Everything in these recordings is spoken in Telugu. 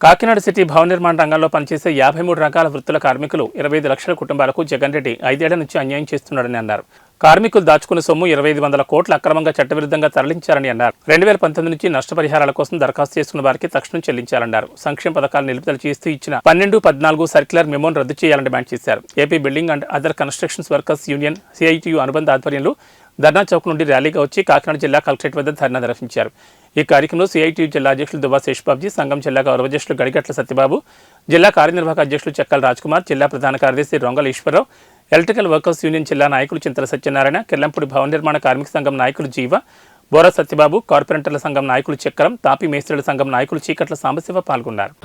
కాకినాడ సిటీ భవన నిర్మాణ రంగంలో పనిచేసే 53 రకాల వృత్తుల కార్మికులు 25 లక్షల కుటుంబాలకు జగన్ రెడ్డి 5 ఏళ్ల నుంచి అన్యాయం చేస్తున్నాడని అన్నారు. కార్మికులు దాచుకున్న సొమ్ము 2500 కోట్ల అక్రమంగా చట్టవిరుద్ధంగా తరలించారని అన్నారు. 2019 నుంచి నష్టపరిహారాల కోసం దరఖాస్తు చేసుకున్న వారికి తక్షణం చెల్లించాలన్నారు. సంక్షేమ పథకాలు నిలుపుదల చేస్తూ ఇచ్చిన 12-14 సర్క్యులర్ మెమోను రద్దు చేయాలని డిమాండ్ చేశారు. AP building and other constructions workers union CITU అనుబంధ ఆధ్వర్యంలో ధర్నా చౌక్ నుండి ర్యాలీగా వచ్చి కాకినాడ జిల్లా కలెక్టరేట్ వద్ద ధర్నా నిర్వహించారు. ఈ కార్యక్రమంలో సిఐటియు జిల్లా అధ్యక్షులు దువ్వా శేషబాబుజీ, సంఘం జిల్లా గౌరవ అధ్యక్షులు గడిగట్ల సత్యబాబు, జిల్లా కార్యనిర్వాహక అధ్యక్షులు చెక్కల రాజ్కుమార్, జిల్లా ప్రధాన కార్యదర్శి Rongala Eswararao, electrical workers union జిల్లా నాయకులు చింతల సత్యనారాయణ, కిర్లంపూడి భవన నిర్మాణ కార్మిక సంఘం నాయకులు జీవ, బోరా సత్యబాబు, కార్పొరేటర్ల సంఘం నాయకులు చక్రం, తాపీ మేస్త్రుల సంఘం నాయకులు చీకట్ల సాంబశివ పాల్గొన్నారు.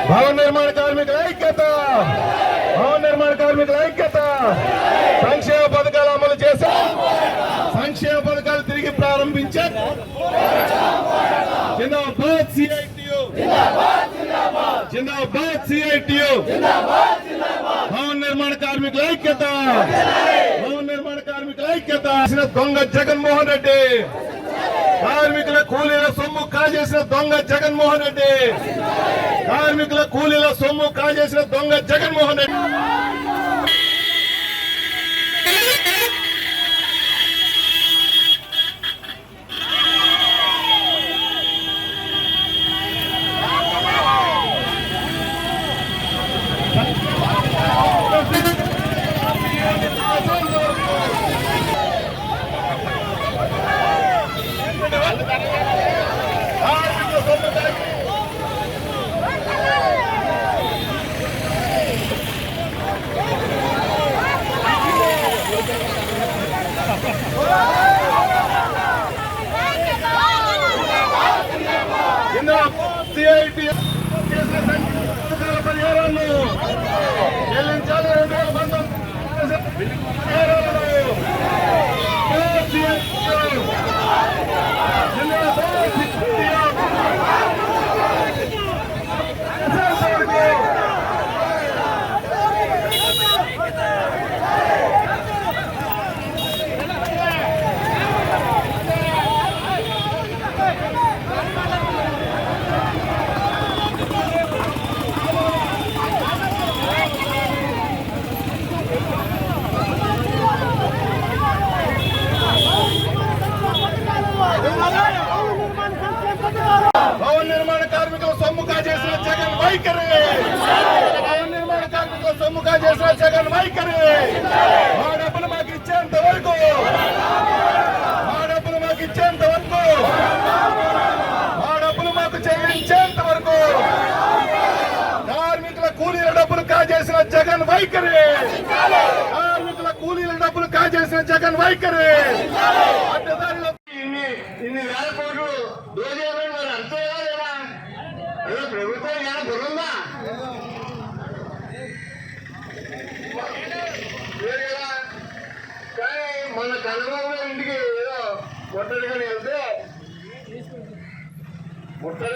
భవన నిర్మాణ కార్మికుల ఐక్యత, భవన నిర్మాణ కార్మికుల ఐక్యత. సంక్షేమ పథకాలు అమలు చేసే, సంక్షేమ పథకాలు తిరిగి ప్రారంభించే జిందాబాద్ సిఐటియు, జిందాబాద్ సిఐటియు. భవన నిర్మాణ కార్మికుల ఐక్యత, భవన నిర్మాణ కార్మికుల ఐక్యత. దొంగ జగన్మోహన్ రెడ్డి, కార్మికుల కూలీల సొమ్ము కాజేసిన దొంగ జగన్మోహన్ రెడ్డి, కార్మికుల కూలీల సొమ్ము కాజేసిన దొంగ జగన్మోహన్ రెడ్డి. పరిహారాలను చెల్లించాలి. 1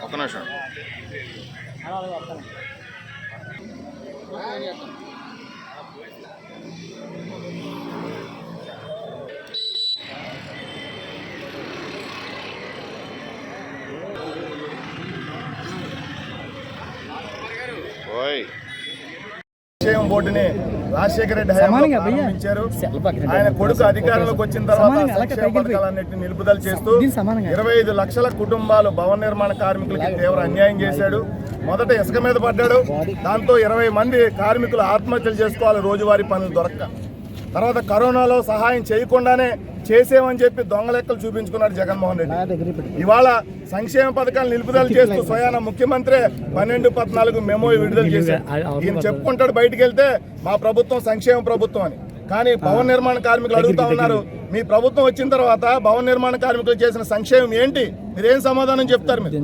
ఒక్క నిమిషం. సంక్షేమ బోర్డుని రాజశేఖర రెడ్డి హయాంలో ప్రారంభించారు. ఆయన కొడుకు అధికారంలోకి వచ్చిన తర్వాత సంక్షేమ పథకాలన్నింటినీ నిలుపుదల చేస్తూ 25 లక్షల కుటుంబాలు భవన నిర్మాణ కార్మికులకి తీవ్ర అన్యాయం చేశాడు. మొదట ఇసుక మీద పడ్డాడు. దాంతో 20 మంది కార్మికులు ఆత్మహత్యలు చేసుకోవాలి రోజువారీ పనులు దొరక్క. తర్వాత కరోనాలో సహాయం చేయకుండానే చేసేమని చెప్పి దొంగ లెక్కలు చూపించుకున్నాడు జగన్మోహన్ రెడ్డి. ఇవాళ సంక్షేమ పథకాలు నిలుపుదల చేస్తూ స్వయాన ముఖ్యమంత్రి 12-14 మెమో విడుదల చేశారు. ఈయన చెప్పుకుంటాడు బయటికి వెళ్తే మా ప్రభుత్వం సంక్షేమ ప్రభుత్వం అని. కానీ భవన నిర్మాణ కార్మికులు అడుగుతా ఉన్నారు, మీ ప్రభుత్వం వచ్చిన తర్వాత భవన నిర్మాణ కార్మికులు చేసిన సంక్షేమం ఏంటి, మీరేం సమాధానం చెప్తారు? మీరు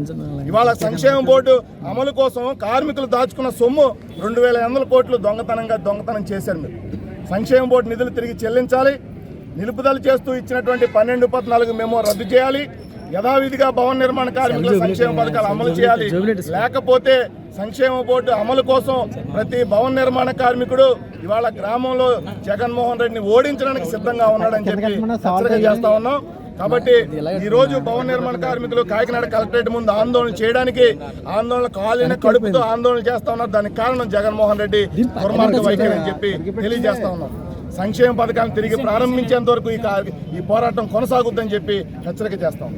ఇవాళ సంక్షేమ బోర్డు అమలు కోసం కార్మికులు దాచుకున్న సొమ్ము 2,800 కోట్లు దొంగతనం చేశారు. మీరు సంక్షేమ బోర్డు నిధులు తిరిగి చెల్లించాలి. నిలుపుదల చేస్తూ ఇచ్చినటువంటి 12-14 మెమో రద్దు చేయాలి. యథావిధిగా భవన నిర్మాణ కార్మికుల సంక్షేమ పథకాలు అమలు చేయాలి. లేకపోతే సంక్షేమ బోర్డు అమలు కోసం ప్రతి భవన నిర్మాణ కార్మికుడు ఇవాళ గ్రామంలో జగన్మోహన్ రెడ్డిని ఓడించడానికి సిద్ధంగా ఉన్నాడని చెప్పి హెచ్చరిక చేస్తా ఉన్నాం. కాబట్టి ఈ రోజు భవన నిర్మాణ కార్మికులు కాకినాడ కలెక్టరేట్ ముందు ఆందోళన చేయడానికి కాలిన కడుపుతో ఆందోళన చేస్తా ఉన్నారు. దానికి కారణం జగన్మోహన్ రెడ్డి దుర్మార్గ వైఖరి అని చెప్పి తెలియజేస్తా ఉన్నాం. సంక్షేమ పథకాలను తిరిగి ప్రారంభించేంత వరకు ఈ పోరాటం కొనసాగుద్దని చెప్పి హెచ్చరిక చేస్తాం.